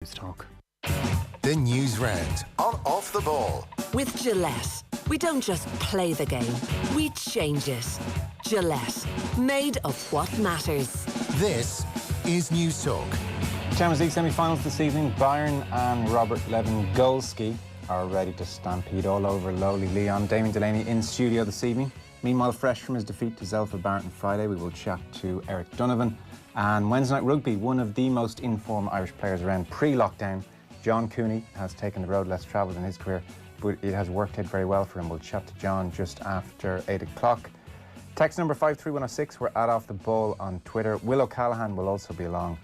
Newstalk. The Newsround on Off the Ball. With Gillette, we don't just play the game, we change it. Gillette, made of what matters. This is Newstalk. Champions League semi-finals this evening. Bayern and Robert Lewandowski are ready to stampede all over lowly Lyon. Damien Delaney in studio this evening. Meanwhile, fresh from his defeat to Zelfa Barrett on Friday, we will chat to Eric Donovan. And Wednesday night rugby, one of the most informed Irish players around pre-lockdown, John Cooney, has taken the road less travelled in his career, but it has worked out very well for him. We'll chat to John just after 8 o'clock. Text number 53106, we're at Off the Ball on Twitter. Will O'Callaghan will also be along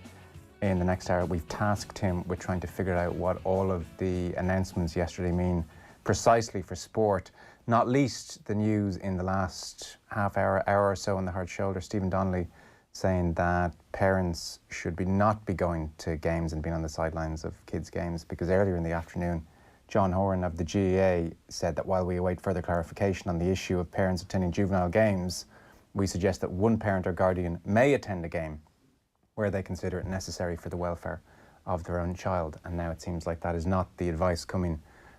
in the next hour. We've tasked him with trying to figure out what all of the announcements yesterday mean precisely for sport, not least the news in the last hour or so on the hard shoulder. Stephen Donnelly saying that parents should not be going to games and being on the sidelines of kids' games, because earlier in the afternoon, John Horan of the GAA said that while we await further clarification on the issue of parents attending juvenile games, we suggest that one parent or guardian may attend a game where they consider it necessary for the welfare of their own child. And now it seems like that is not the advice coming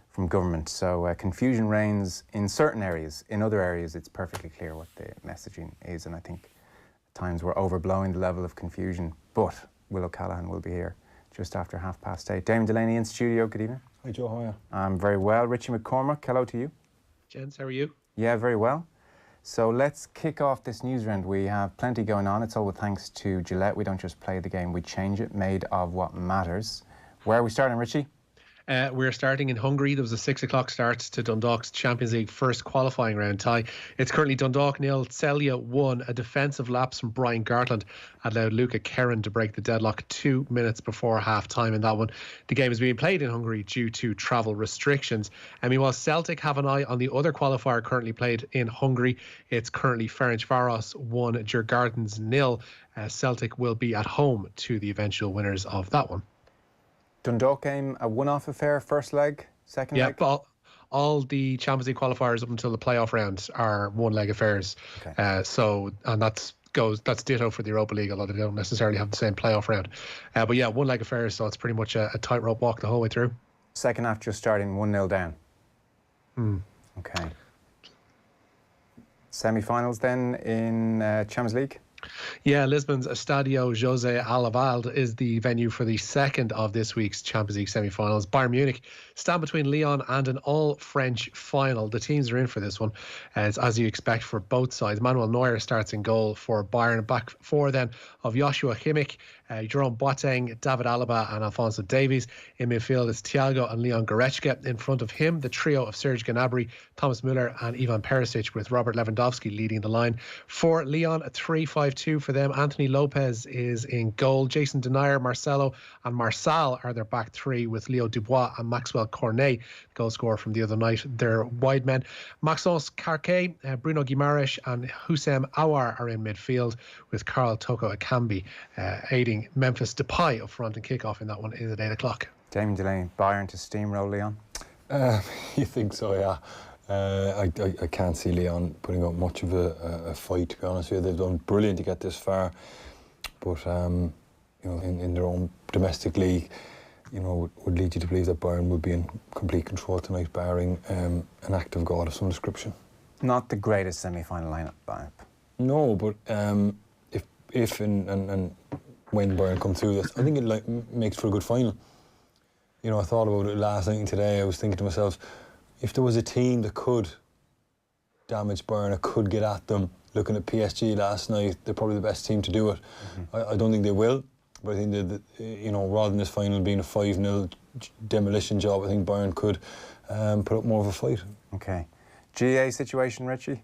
from government. So confusion reigns in certain areas. In other areas, it's perfectly clear what the messaging is. And I think at times we're overblowing the level of confusion. But Will O'Callaghan will be here just after 8:30. Damien Delaney in studio. Good evening. Hi, Joe. How are you? I'm very well. Richie McCormack, hello to you. Gents, how are you? Yeah, very well. So let's kick off this news round. We have plenty going on. It's all with thanks to Gillette. We don't just play the game, we change it, made of what matters. Where are we starting, Richie? We're starting in Hungary. There was a 6 o'clock start to Dundalk's Champions League first qualifying round tie. It's currently Dundalk 0, Celje 1. A defensive lapse from Brian Gartland allowed Luca Kerrin to break the deadlock 2 minutes before half-time in that one. The game is being played in Hungary due to travel restrictions. And meanwhile, Celtic have an eye on the other qualifier currently played in Hungary. It's currently Ferencváros 1, Djurgardens 0. Celtic will be at home to the eventual winners of that one. Dundalk game, a one-off affair, first leg, second leg? Yeah, all the Champions League qualifiers up until the playoff round are one-leg affairs. Okay. And that's ditto for the Europa League, although they don't necessarily have the same playoff round. But yeah, one-leg affairs, so it's pretty much a tightrope walk the whole way through. Second half just starting 1-0 down. Okay. Semi-finals then in Champions League? Yeah, Lisbon's Estadio José Alvalade is the venue for the second of this week's Champions League semi-finals. Bayern Munich stand between Lyon and an all-French final. The teams are in for this one, as you expect for both sides. Manuel Neuer starts in goal for Bayern. Back four then of Joshua Kimmich, Jerome Boateng, David Alaba and Alphonso Davies. In midfield is Thiago and Leon Goretzka. In front of him, the trio of Serge Gnabry, Thomas Müller and Ivan Perisic, with Robert Lewandowski leading the line. For Lyon, a 3-5-2 for them. Anthony Lopez is in goal. Jason Denayer, Marcelo and Marsal are their back three, with Leo Dubois and Maxwell Cornet, goal scorer from the other night, their wide men. Maxence Carquet, Bruno Guimaraes and Houssem Aouar are in midfield, with Carl Toko Ekambi aiding Memphis Depay up front, and kick-off in that one is at 8 o'clock. Damien Delaney, Bayern to steamroll Lyon? You think so, yeah. I can't see Lyon putting up much of a fight, to be honest with you. They've done brilliant to get this far, but in their own domestic league, would lead you to believe that Bayern would be in complete control tonight, barring an act of God of some description. Not the greatest semi-final lineup. No, but if and when Bayern come through this, I think it makes for a good final. I thought about it last night and today. I was thinking to myself, if there was a team that could damage Bayern, or could get at them, looking at PSG last night, they're probably the best team to do it. I don't think they will, but I think that rather than this final being a 5-0 demolition job, I think Bayern could put up more of a fight. Okay. GAA situation, Richie?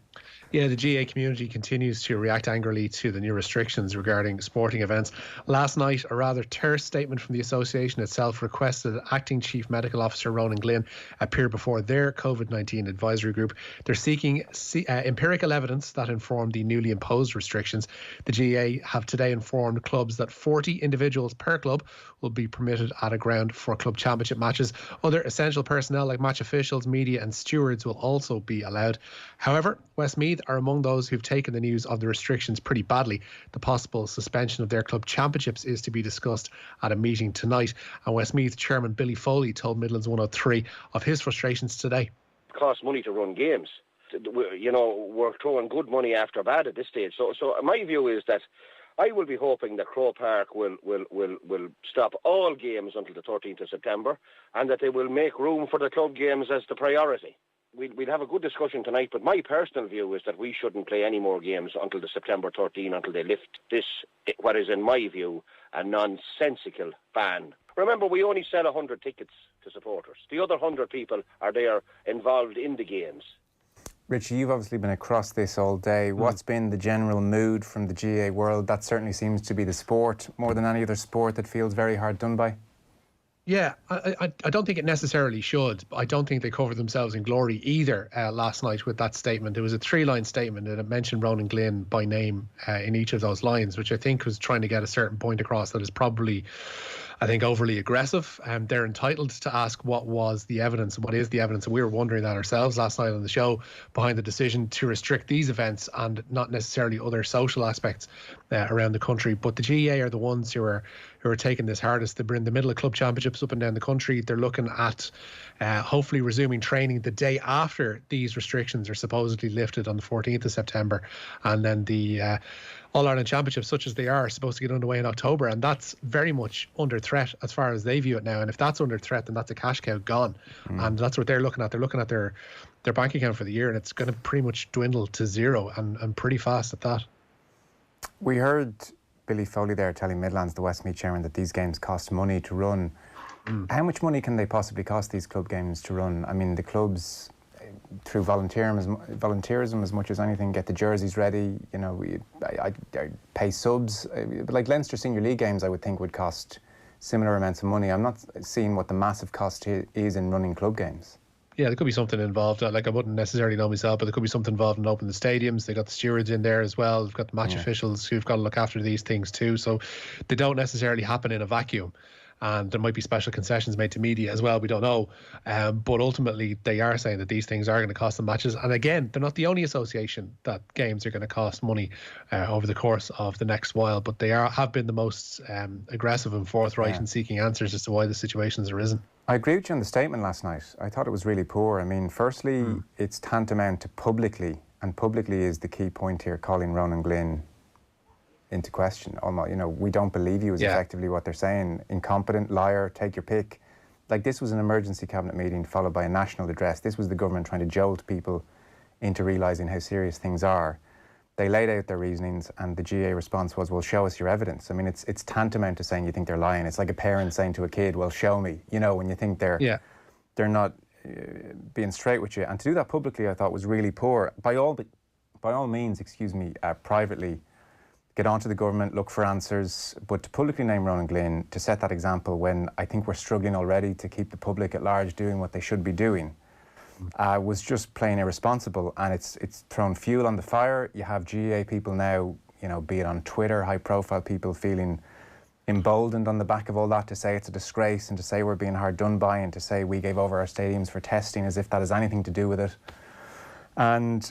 Yeah, the GAA community continues to react angrily to the new restrictions regarding sporting events. Last night, a rather terse statement from the association itself requested that Acting Chief Medical Officer Ronan Glynn appear before their COVID-19 advisory group. They're seeking empirical evidence that informed the newly imposed restrictions. The GAA have today informed clubs that 40 individuals per club will be permitted at a ground for club championship matches. Other essential personnel like match officials, media and stewards will also be allowed. However, Westmeath Westmeath are among those who've taken the news of the restrictions pretty badly. The possible suspension of their club championships is to be discussed at a meeting tonight. And Westmeath chairman Billy Foley told Midlands 103 of his frustrations today. It costs money to run games. You know, we're throwing good money after bad at this stage. So my view is that I will be hoping that Croke Park will stop all games until the 13th of September, and that they will make room for the club games as the priority. We'll have a good discussion tonight, but my personal view is that we shouldn't play any more games until the September 13, until they lift this, what is in my view, a nonsensical ban. Remember, we only sell 100 tickets to supporters. The other 100 people are there involved in the games. Richie, you've obviously been across this all day. What's been the general mood from the GAA world? That certainly seems to be the sport, more than any other sport, that feels very hard done by. Yeah, I don't think it necessarily should. I don't think they covered themselves in glory either last night with that statement. It was a 3-line statement and it mentioned Ronan Glynn by name in each of those lines, which I think was trying to get a certain point across that is probably, I think, overly aggressive. They're entitled to ask what was the evidence and what is the evidence. And we were wondering that ourselves last night on the show behind the decision to restrict these events and not necessarily other social aspects around the country. But the GAA are the ones who are taking this hardest. They're in the middle of club championships up and down the country. They're looking at hopefully resuming training the day after these restrictions are supposedly lifted on the 14th of September. And then the All-Ireland Championships, such as they are supposed to get underway in October. And that's very much under threat as far as they view it now. And if that's under threat, then that's a cash cow gone. And that's what they're looking at. They're looking at their bank account for the year, and it's going to pretty much dwindle to zero and pretty fast at that. We heard Billy Foley there telling Midlands, the Westmeath chairman, that these games cost money to run. How much money can they possibly cost, these club games, to run? I mean, the clubs, through volunteerism as much as anything, get the jerseys ready. You know, I pay subs. But like Leinster Senior League games, I would think would cost similar amounts of money. I'm not seeing what the massive cost is in running club games. Yeah, there could be something involved. Like, I wouldn't necessarily know myself, but there could be something involved in opening the stadiums. They got the stewards in there as well. They've got the match officials who've got to look after these things too. So they don't necessarily happen in a vacuum. And there might be special concessions made to media as well. We don't know. But ultimately, they are saying that these things are going to cost them matches. And again, they're not the only association that games are going to cost money over the course of the next while. But they have been the most aggressive and forthright in seeking answers as to why the situation has arisen. I agree with you on the statement last night. I thought it was really poor. I mean, firstly, it's tantamount to publicly, and publicly is the key point here, calling Ronan Glynn into question. Almost, you know, we don't believe you is effectively what they're saying. Incompetent, liar, take your pick. Like, this was an emergency cabinet meeting followed by a national address. This was the government trying to jolt people into realising how serious things are. They laid out their reasonings, and the GAA response was, well, show us your evidence. I mean, it's tantamount to saying you think they're lying. It's like a parent saying to a kid, well, show me. You know, when you think they're not being straight with you. And to do that publicly, I thought, was really poor. By all means, privately, get onto the government, look for answers, but to publicly name Ronan Glynn, to set that example when I think we're struggling already to keep the public at large doing what they should be doing, was just plain irresponsible, and it's thrown fuel on the fire. You have GAA people now, you know, be it on Twitter, high-profile people feeling emboldened on the back of all that to say it's a disgrace and to say we're being hard done by and to say we gave over our stadiums for testing as if that has anything to do with it. And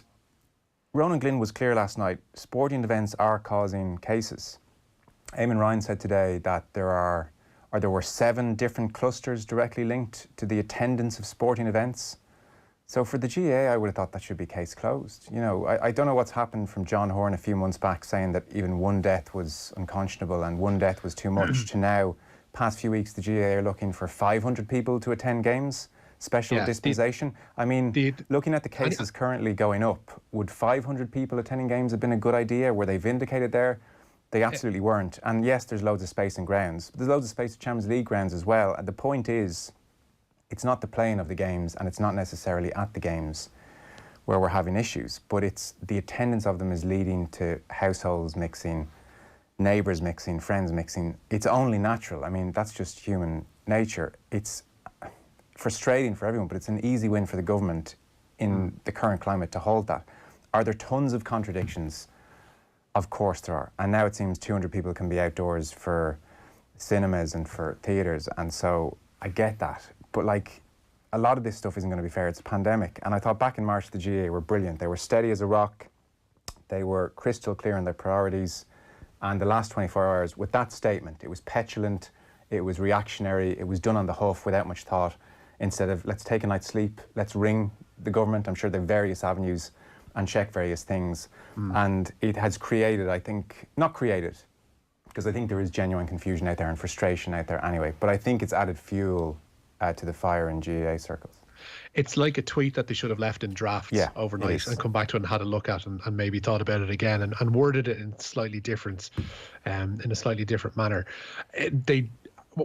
Ronan Glynn was clear last night. Sporting events are causing cases. Eamon Ryan said today that there were 7 different clusters directly linked to the attendance of sporting events. So for the GAA, I would have thought that should be case closed. You know, I don't know what's happened from John Horn a few months back saying that even one death was unconscionable and one death was too much to now, past few weeks, the GAA are looking for 500 people to attend games. Special dispensation. Looking at the cases currently going up, would 500 people attending games have been a good idea? Were they vindicated there? They absolutely weren't. And yes, there's loads of space in grounds. But there's loads of space in Champions League grounds as well. And the point is, it's not the playing of the games, and it's not necessarily at the games where we're having issues, but it's the attendance of them is leading to households mixing, neighbours mixing, friends mixing. It's only natural. I mean, that's just human nature. It's frustrating for everyone, but it's an easy win for the government in the current climate to hold that. Are there tons of contradictions? Of course there are. And now it seems 200 people can be outdoors for cinemas and for theatres, and so I get that. But like, a lot of this stuff isn't going to be fair. It's a pandemic. And I thought back in March the GAA were brilliant. They were steady as a rock. They were crystal clear on their priorities. And the last 24 hours, with that statement, it was petulant, it was reactionary, it was done on the hoof without much thought. Instead of, let's take a night's sleep, let's ring the government, I'm sure there are various avenues, and check various things. And it has created, I think, not created, because I think there is genuine confusion out there and frustration out there anyway, but I think it's added fuel to the fire in GAA circles. It's like a tweet that they should have left in drafts overnight and come back to it and had a look at and maybe thought about it again and worded it in a slightly different manner.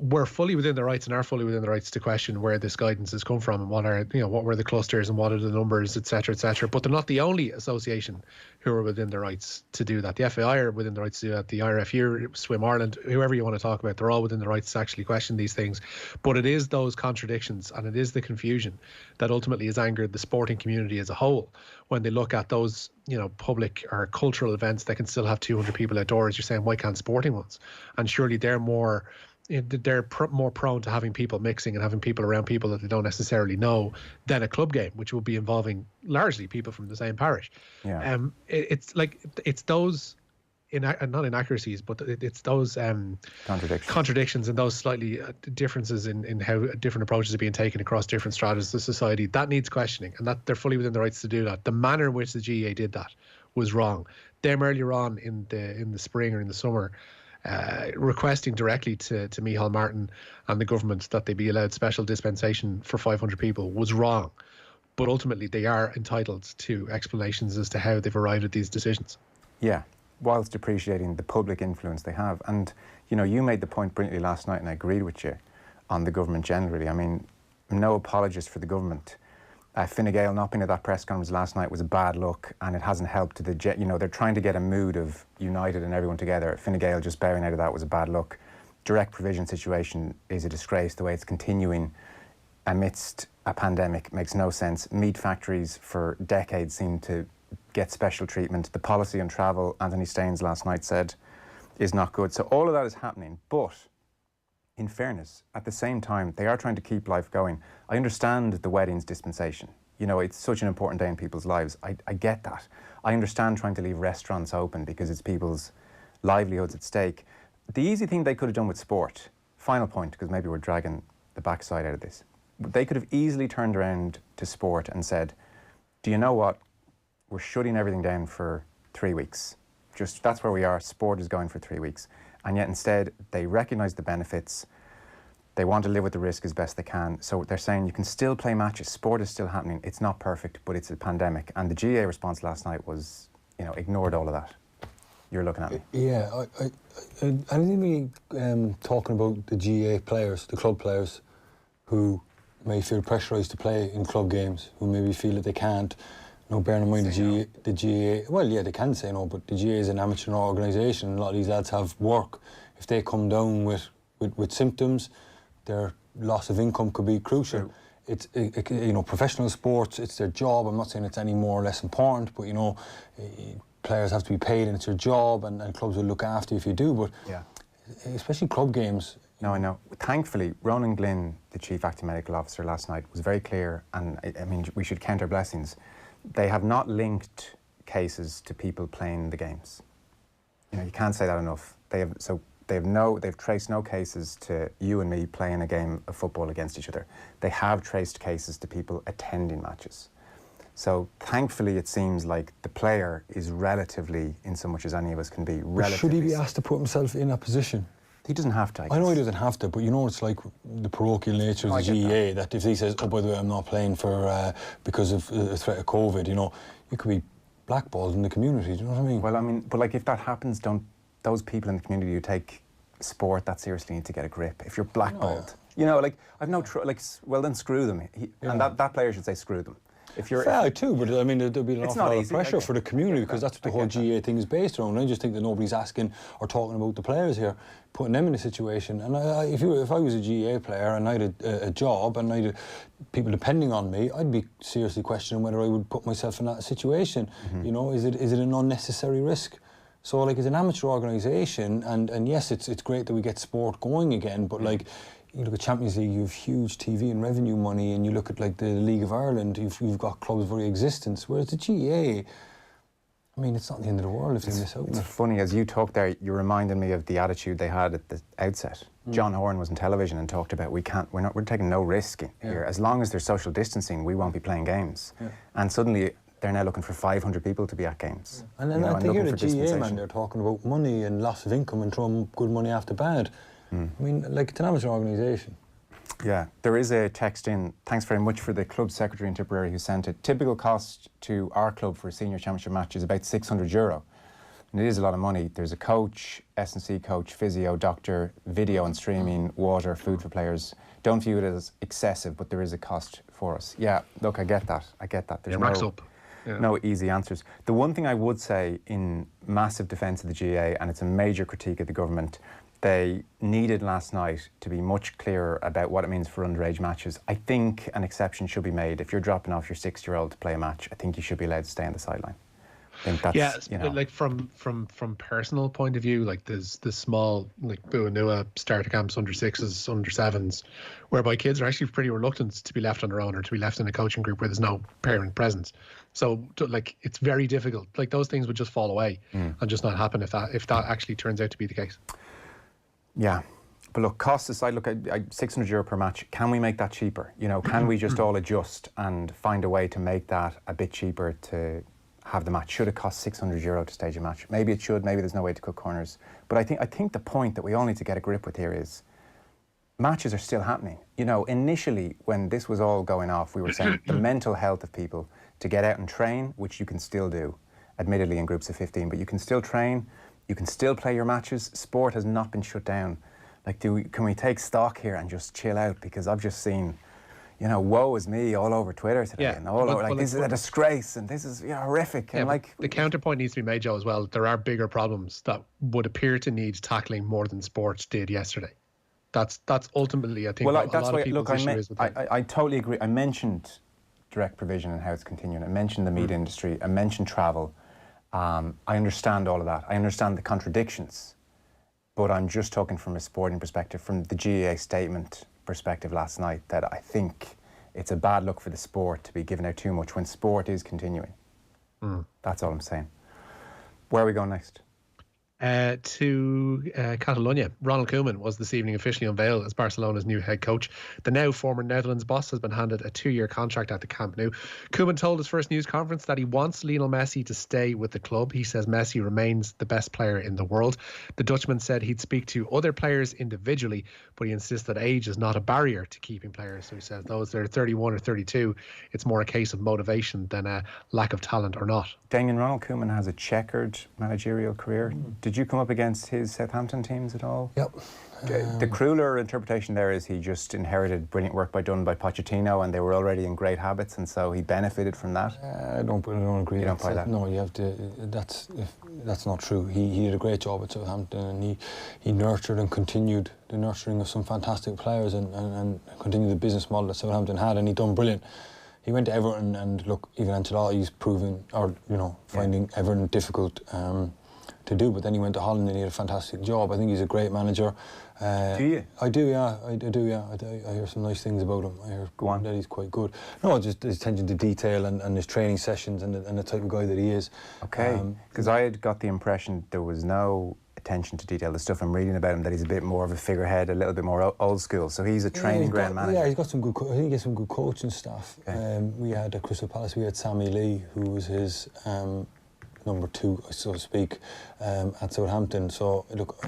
We're fully within the rights and are fully within the rights to question where this guidance has come from and what were the clusters and what are the numbers, etc., etc. But they're not the only association who are within the rights to do that. The FAI are within the rights to do that. The IRFU, Swim Ireland, whoever you want to talk about, they're all within the rights to actually question these things. But it is those contradictions and it is the confusion that ultimately has angered the sporting community as a whole when they look at those, public or cultural events that can still have 200 people outdoors. You're saying, why can't sporting ones? And surely they're more prone to having people mixing and having people around people that they don't necessarily know than a club game, which will be involving largely people from the same parish. It's those not inaccuracies, but it's those contradictions and those slightly differences in how different approaches are being taken across different stratas of society that needs questioning, and that they're fully within the rights to do that. The manner in which the GAA did that was wrong. Them earlier on in the spring or in the summer, requesting directly to Micheál Martin and the government that they be allowed special dispensation for 500 people was wrong. But ultimately, they are entitled to explanations as to how they've arrived at these decisions. Yeah, whilst appreciating the public influence they have. And, you made the point brilliantly last night, and I agreed with you on the government generally. I mean, I'm no apologist for the government. Fine Gael not being at that press conference last night was a bad look, and it hasn't helped they're trying to get a mood of united and everyone together. Fine Gael just bearing out of that was a bad look. Direct provision situation is a disgrace. The way it's continuing amidst a pandemic makes no sense. Meat factories for decades seem to get special treatment. The policy on travel, Anthony Staines last night said, is not good. So all of that is happening, but in fairness, at the same time, they are trying to keep life going. I understand the weddings dispensation. It's such an important day in people's lives. I get that. I understand trying to leave restaurants open because it's people's livelihoods at stake. The easy thing they could have done with sport, final point, because maybe we're dragging the backside out of this, they could have easily turned around to sport and said, do you know what? We're shutting everything down for 3 weeks. Just that's where we are. Sport is going for 3 weeks. And yet instead, they recognise the benefits. They want to live with the risk as best they can. So they're saying you can still play matches. Sport is still happening. It's not perfect, but it's a pandemic. And the GAA response last night was, ignored all of that. You're looking at me. Yeah, I think we talking about the GAA players, the club players, who may feel pressurised to play in club games, who maybe feel that they can't. Bearing in mind the GAA, well, yeah, they can say no, but the GAA is an amateur organisation. A lot of these lads have work. If they come down with symptoms, their loss of income could be crucial. It's professional sports, it's their job. I'm not saying it's any more or less important, but players have to be paid and it's their job, and clubs will look after you if you do. But especially club games. No, I know. Thankfully, Ronan Glynn, the Chief Acting Medical Officer last night, was very clear, and I mean, we should count our blessings. They have not linked cases to people playing the games. You can't say that enough. They've traced no cases to you and me playing a game of football against each other. They have traced cases to people attending matches. So thankfully, it seems like the player is relatively, in so much as any of us can be, relatively. Should he be asked to put himself in that position? He doesn't have to. I know he doesn't have to, but it's like the parochial nature of the GAA that if he says, oh, by the way, I'm not playing for because of a threat of COVID, you could be blackballed in the community. Do you know what I mean? Well, I mean, but like if that happens, don't those people in the community who take sport that seriously need to get a grip? If you're blackballed, I've no well then screw them. And that player should say screw them. If you're fair too, but I mean there'll be an awful lot of pressure for the community because that's what the whole GAA thing is based around. I just think that nobody's asking or talking about the players here, putting them in a situation. And if I was a GAA player and I had a job and I had people depending on me, I'd be seriously questioning whether I would put myself in that situation. Mm-hmm. Is it an unnecessary risk? So it's an amateur organisation, and yes, it's great that we get sport going again, but you look at Champions League, you have huge TV and revenue money, and you look at the League of Ireland, you've got clubs of very existence, whereas the GAA, I mean, it's not the end of the world if they miss out. It's funny, as you talk there, you reminded me of the attitude they had at the outset. John Horn was on television and talked about we're taking no risk here. As long as there's social distancing, we won't be playing games. Yeah. And suddenly they're now looking for 500 people to be at games. Yeah. And then I think the GAA, man, they're talking about money and loss of income and throwing good money after bad. I mean, like, it's an amateur organisation. Yeah, there is a text in. Thanks very much for the club secretary in Tipperary who sent it. Typical cost to our club for a senior championship match is about €600. And it is a lot of money. There's a coach, S&C coach, physio, doctor, video and streaming, water, food for players. Don't view it as excessive, but there is a cost for us. Yeah, look, I get that. There's no easy answers. The one thing I would say in massive defence of the GAA, and it's a major critique of the government, they needed last night to be much clearer about what it means for underage matches. I think an exception should be made. If you're dropping off your 6-year-old to play a match, I think you should be allowed to stay on the sideline. I think that's, like from personal point of view, like there's the small, like Buanua starter camps, under 6s, under 7s, whereby kids are actually pretty reluctant to be left on their own or to be left in a coaching group where there's no parent presence. So like it's very difficult. Like those things would just fall away and just not happen if that actually turns out to be the case. Yeah, but look, costs aside, look, €600 per match, can we make that cheaper? Can we just all adjust and find a way to make that a bit cheaper to have the match? Should it cost €600 to stage a match? Maybe it should, maybe there's no way to cut corners. But I think the point that we all need to get a grip with here is matches are still happening. Initially when this was all going off, we were saying the mental health of people to get out and train, which you can still do, admittedly in groups of 15, but you can still train. You can still play your matches. Sport has not been shut down. Like, can we take stock here and just chill out? Because I've just seen, woe is me all over Twitter today. Yeah. And all over, like, this is a disgrace and this is horrific. And the counterpoint needs to be made, Joe, as well. There are bigger problems that would appear to need tackling more than sports did yesterday. That's ultimately, I think, a lot of people's issue is with that. I totally agree. I mentioned direct provision and how it's continuing. I mentioned the meat industry. I mentioned travel. I understand all of that. I understand the contradictions, but I'm just talking from a sporting perspective, from the GAA statement perspective last night, that I think it's a bad look for the sport to be giving out too much when sport is continuing. That's all I'm saying. Where are we going next? To Catalonia. Ronald Koeman was this evening officially unveiled as Barcelona's new head coach. The now former Netherlands boss has been handed a 2-year contract at the Camp Nou. Koeman told his first news conference that he wants Lionel Messi to stay with the club. He says Messi remains the best player in the world. The Dutchman said he'd speak to other players individually, but he insists that age is not a barrier to keeping players. So he says those that are 31 or 32, it's more a case of motivation than a lack of talent or not. Damien, Ronald Koeman has a checkered managerial career. Did you come up against his Southampton teams at all? Yep. The crueler interpretation there is he just inherited brilliant work done by Pochettino, and they were already in great habits, and so he benefited from that. I don't agree. You don't buy that? No, you have to. That's not true. He did a great job at Southampton, and he nurtured and continued the nurturing of some fantastic players, and continued the business model that Southampton had, and he done brilliant. He went to Everton, and look, even Ancelotti's finding Everton difficult to do, but then he went to Holland and he had a fantastic job. I think he's a great manager. Do you? I do, yeah. I hear some nice things about him. I hear that he's quite good. No, just his attention to detail and his training sessions and the type of guy that he is. Okay, because I had got the impression there was no attention to detail. The stuff I'm reading about him, that he's a bit more of a figurehead, a little bit more old school. So he's a training ground manager. Yeah, he's got some good. I think he has some good coaching staff. Okay. We had at Crystal Palace, we had Sammy Lee, who was his number 2, so to speak, at Southampton. So look,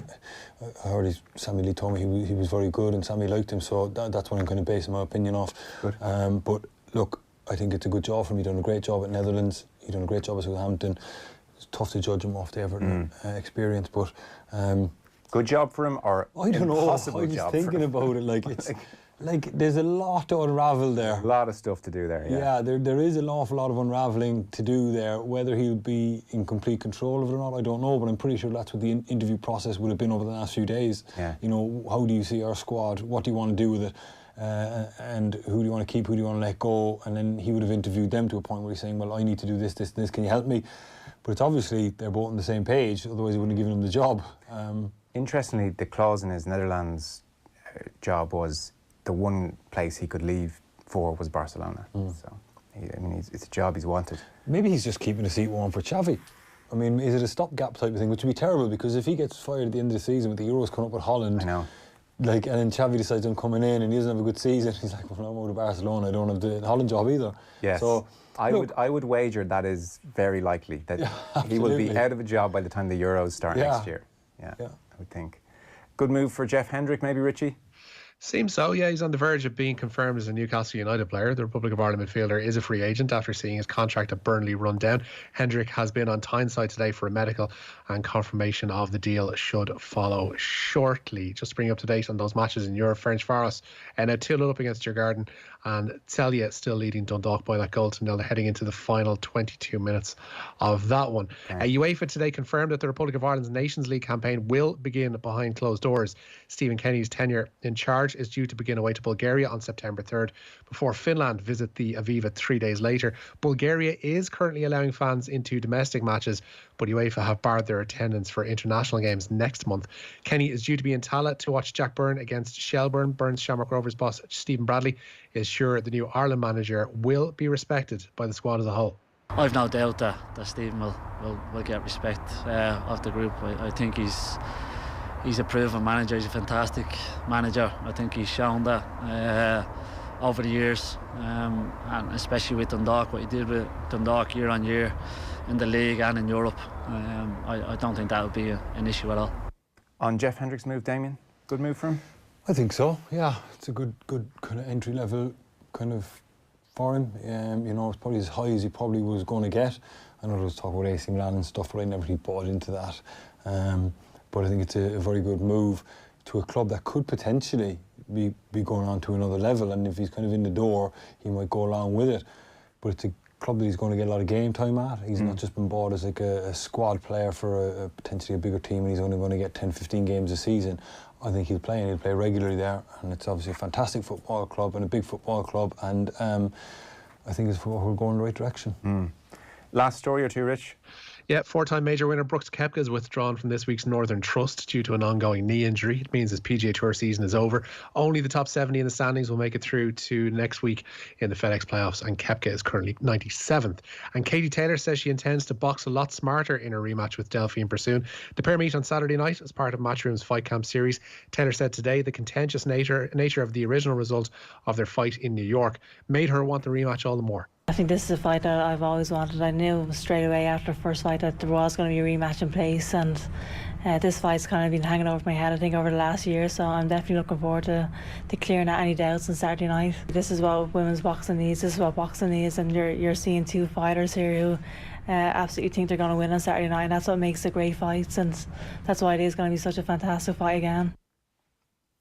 I heard Sammy Lee told me he was very good, and Sammy liked him. So that's what I'm kind of basing my opinion off. Good. But look, I think it's a good job for him. He done a great job at Netherlands. He done a great job at Southampton. It's tough to judge him off the Everton experience, but good job for him, or I don't know. I was thinking about it, like it's like there's a lot to unravel there. A lot of stuff to do there. Yeah, there is an awful lot of unravelling to do there. Whether he'll be in complete control of it or not, I don't know. But I'm pretty sure that's what the interview process would have been over the last few days. Yeah. How do you see our squad? What do you want to do with it? And who do you want to keep? Who do you want to let go? And then he would have interviewed them to a point where he's saying, well, I need to do this, this, this. Can you help me? But it's obviously they're both on the same page, otherwise he wouldn't have given him the job. Interestingly, the clause in his Netherlands job was the one place he could leave for was Barcelona. So, it's a job he's wanted. Maybe he's just keeping the seat warm for Xavi. I mean, is it a stopgap type of thing, which would be terrible, because if he gets fired at the end of the season with the Euros coming up with Holland, I know. Like, and then Xavi decides I'm coming in and he doesn't have a good season, he's like, well, I'm out of Barcelona, I don't have the Holland job either. Yes. So I would wager that is very likely that he will be out of a job by the time the Euros start next year. Yeah, I would think. Good move for Jeff Hendrick, maybe, Richie? Seems so, yeah. He's on the verge of being confirmed as a Newcastle United player. The Republic of Ireland midfielder is a free agent after seeing his contract at Burnley run down. Hendrick has been on Tyneside today for a medical, and confirmation of the deal should follow shortly. Just to bring you up to date on those matches in Europe, Ferencváros now 2-0 up against Djurgården, and Celje still leading Dundalk by that goal to nil, heading into the final 22 minutes of that one. UEFA today confirmed that the Republic of Ireland's Nations League campaign will begin behind closed doors. Stephen Kenny's tenure in charge is due to begin away to Bulgaria on September 3rd before Finland visit the Aviva 3 days later. Bulgaria is currently allowing fans into domestic matches, but UEFA have barred their attendance for international games next month. Kenny is due to be in Tallaght to watch Jack Byrne against Shelbourne. Byrne's Shamrock Rovers boss Stephen Bradley is sure the new Ireland manager will be respected by the squad as a whole. I've no doubt that Stephen will get respect of the group. I think he's a proven manager. He's a fantastic manager. I think he's shown that over the years, and especially with Dundalk, what he did with Dundalk year on year in the league and in Europe. I don't think that would be an issue at all. On Jeff Hendrick's move, Damien, good move for him? I think so, yeah. It's a good kind of entry level kind of for him. You know, it's probably as high as he probably was going to get. I know there was talk about AC Milan and stuff, but I never really bought into that. But I think it's a very good move to a club that could potentially be going on to another level, and if he's kind of in the door, he might go along with it. But it's a club that he's going to get a lot of game time at. He's not just been bought as like a squad player for potentially a bigger team, and he's only going to get 10-15 games a season. I think he'll play regularly there, and it's obviously a fantastic football club and a big football club, and I think we're going in the right direction. Last story or two, Rich? Yeah, four-time major winner Brooks Koepka is withdrawn from this week's Northern Trust due to an ongoing knee injury. It means his PGA Tour season is over. Only the top 70 in the standings will make it through to next week in the FedEx playoffs, and Koepka is currently 97th. And Katie Taylor says she intends to box a lot smarter in her rematch with Delphine Pursoon. The pair meet on Saturday night as part of Matchroom's Fight Camp series. Taylor said today the contentious nature of the original result of their fight in New York made her want the rematch all the more. I think this is a fight that I've always wanted. I knew straight away after the first fight that there was going to be a rematch in place, and this fight's kind of been hanging over my head, I think, over the last year, so I'm definitely looking forward to clearing out any doubts on Saturday night. This is what women's boxing needs, this is what boxing needs, and you're seeing two fighters here who absolutely think they're going to win on Saturday night, and that's what makes it great fights, and that's why it is going to be such a fantastic fight again.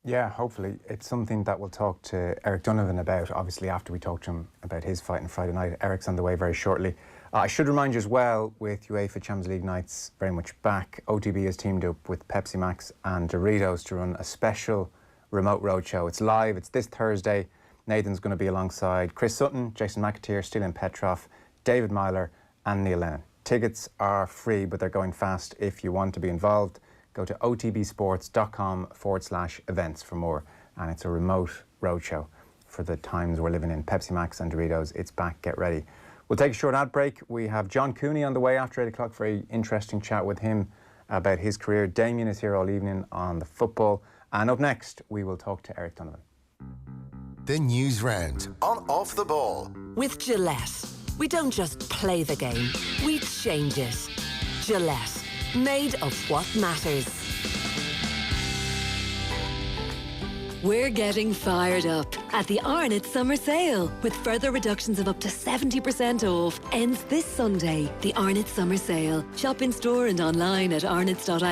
Yeah, hopefully. It's something that we'll talk to Eric Donovan about, obviously, after we talk to him about his fight on Friday night. Eric's on the way very shortly. I should remind you as well, with UEFA Champions League nights very much back, OTB has teamed up with Pepsi Max and Doritos to run a special remote roadshow. It's live, it's this Thursday. Nathan's going to be alongside Chris Sutton, Jason McAteer, Stylian Petrov, David Myler and Neil Lennon. Tickets are free, but they're going fast if you want to be involved. Go to otbsports.com/events for more. And it's a remote roadshow for the times we're living in. Pepsi Max and Doritos, it's back, get ready. We'll take a short ad break. We have John Cooney on the way after 8 o'clock. Very interesting chat with him about his career. Damien is here all evening on the football. And up next, we will talk to Eric Donovan. The Newsround on Off the Ball. With Gillette, we don't just play the game, we change it. Gillette, made of what matters. We're getting fired up at the Arnott Summer Sale with further reductions of up to 70% off. Ends this Sunday. The Arnott Summer Sale. Shop in store and online at arnotts.ie.